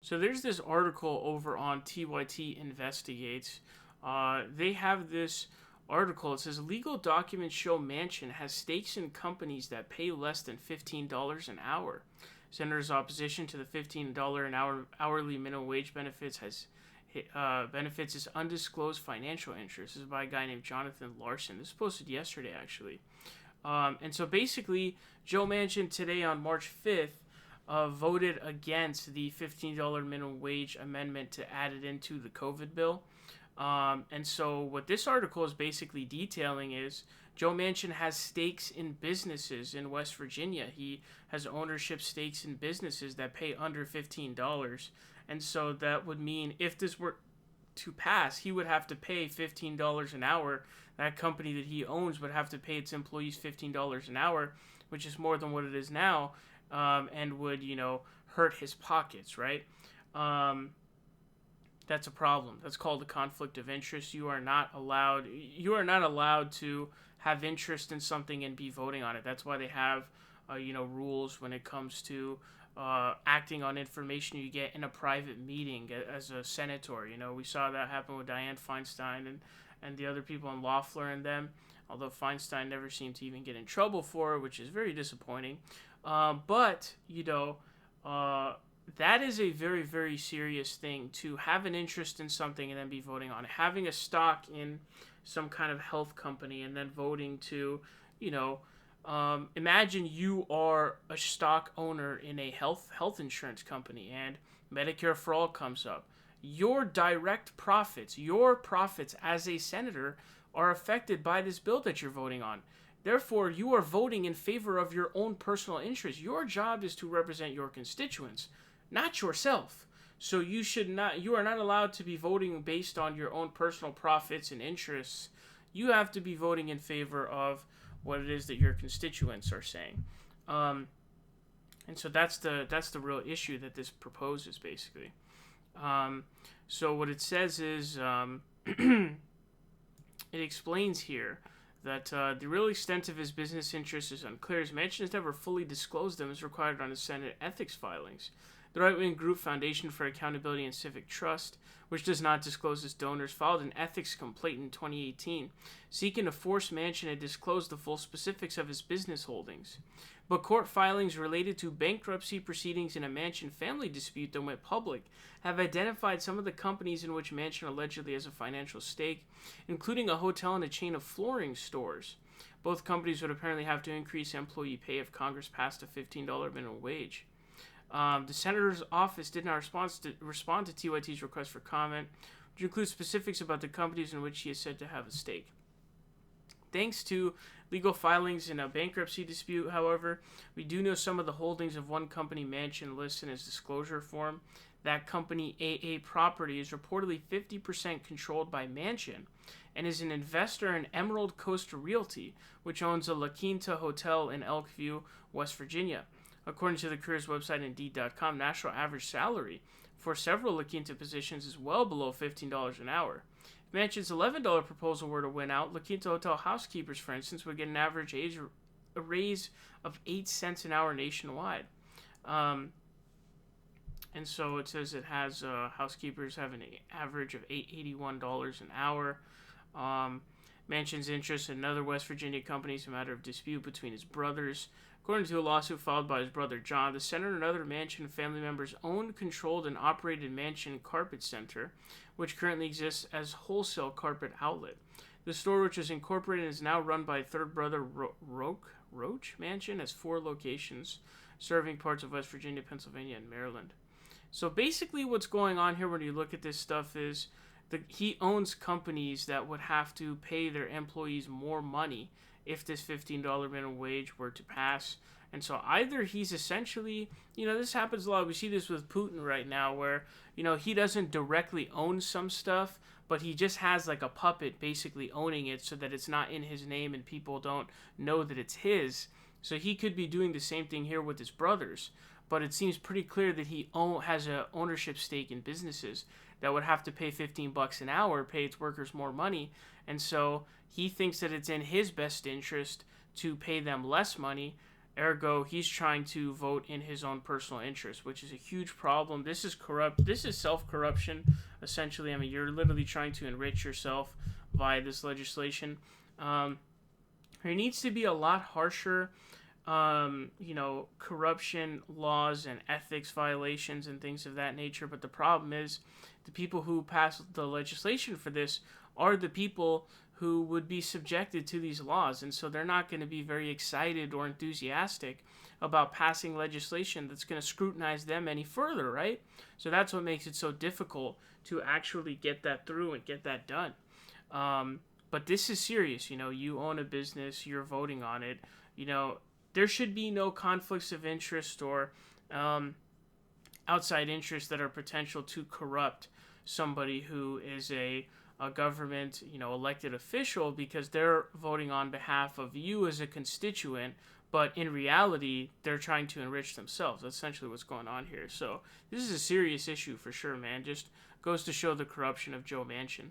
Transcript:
So there's this article over on TYT Investigates. They have this article. It says legal documents show Manchin has stakes in companies that pay less than $15 an hour. Senator's opposition to the $15 an hour hourly minimum wage benefits benefits his undisclosed financial interests. This is by a guy named Jonathan Larson. This was posted yesterday, actually. And so basically, Joe Manchin today on March 5th voted against the $15 minimum wage amendment to add it into the COVID bill. And so what this article is basically detailing is Joe Manchin has stakes in businesses in West Virginia. He has ownership stakes in businesses that pay under $15. And so that would mean if this were to pass, he would have to pay $15 an hour. That company that he owns would have to pay its employees $15 an hour, which is more than what it is now, and would, hurt his pockets, right? That's a problem. That's called a conflict of interest. You are not allowed to have interest in something and be voting on it. That's why they have, rules when it comes to acting on information you get in a private meeting as a senator. We saw that happen with Dianne Feinstein and the other people in Loeffler and them, although Feinstein never seemed to even get in trouble for it, which is very disappointing. But that is a very, very serious thing, to have an interest in something and then be voting on it. Having a stock in some kind of health company and then voting to, imagine you are a stock owner in a health insurance company and Medicare for All comes up. Your direct profits, as a senator, are affected by this bill that you're voting on. Therefore, you are voting in favor of your own personal interests. Your job is to represent your constituents, not yourself. So you are not allowed to be voting based on your own personal profits and interests. You have to be voting in favor of what it is that your constituents are saying. And so that's the real issue that this proposes, basically. So what it says is, it explains here that the real extent of his business interests is unclear. His Manchin has never fully disclosed them as required on his Senate ethics filings. The right-wing group Foundation for Accountability and Civic Trust, which does not disclose its donors, filed an ethics complaint in 2018, seeking to force Manchin to disclose the full specifics of his business holdings. But court filings related to bankruptcy proceedings in a Manchin family dispute that went public have identified some of the companies in which Manchin allegedly has a financial stake, including a hotel and a chain of flooring stores. Both companies would apparently have to increase employee pay if Congress passed a $15 minimum wage. The senator's office did not respond to TYT's request for comment, which includes specifics about the companies in which he is said to have a stake. Thanks to legal filings in a bankruptcy dispute, however, we do know some of the holdings of one company Manchin lists in his disclosure form. That company, AA Property, is reportedly 50% controlled by Manchin and is an investor in Emerald Coast Realty, which owns a La Quinta Hotel in Elkview, West Virginia. According to the careers website Indeed.com, national average salary for several La Quinta positions is well below $15 an hour. If Manchin's $11 proposal were to win out, La Quinta Hotel housekeepers, for instance, would get an average raise of 8 cents an hour nationwide. And so it says it has housekeepers have an average of $881 an hour. Manchin's interest in another West Virginia company is a matter of dispute between his brothers. According to a lawsuit filed by his brother John, the senator and other Manchin family members owned, controlled, and operated Manchin Carpet Center, which currently exists as wholesale carpet outlet. The store, which is incorporated and is now run by third brother Roach Manchin, has 4 locations, serving parts of West Virginia, Pennsylvania, and Maryland. So basically what's going on here when you look at this stuff is he owns companies that would have to pay their employees more money if this $15 minimum wage were to pass. And so either he's essentially, this happens a lot. We see this with Putin right now where, he doesn't directly own some stuff, but he just has like a puppet basically owning it so that it's not in his name and people don't know that it's his. So he could be doing the same thing here with his brothers. But it seems pretty clear that he has an ownership stake in businesses that would have to pay $15 an hour, pay its workers more money. And so he thinks that it's in his best interest to pay them less money Ergo, he's trying to vote in his own personal interest, which is a huge problem. This is corrupt. This is self-corruption, essentially. I mean, you're literally trying to enrich yourself via this legislation. There needs to be a lot harsher, corruption laws and ethics violations and things of that nature. But the problem is, the people who pass the legislation for this are the people who would be subjected to these laws, and so they're not going to be very excited or enthusiastic about passing legislation that's going to scrutinize them any further, right? So that's what makes it so difficult to actually get that through and get that done. But this is serious. You own a business, you're voting on it. There should be no conflicts of interest or outside interests that are potential to corrupt somebody who is a government, elected official, because they're voting on behalf of you as a constituent, but in reality, they're trying to enrich themselves. That's essentially what's going on here. So this is a serious issue for sure, man. Just goes to show the corruption of Joe Manchin.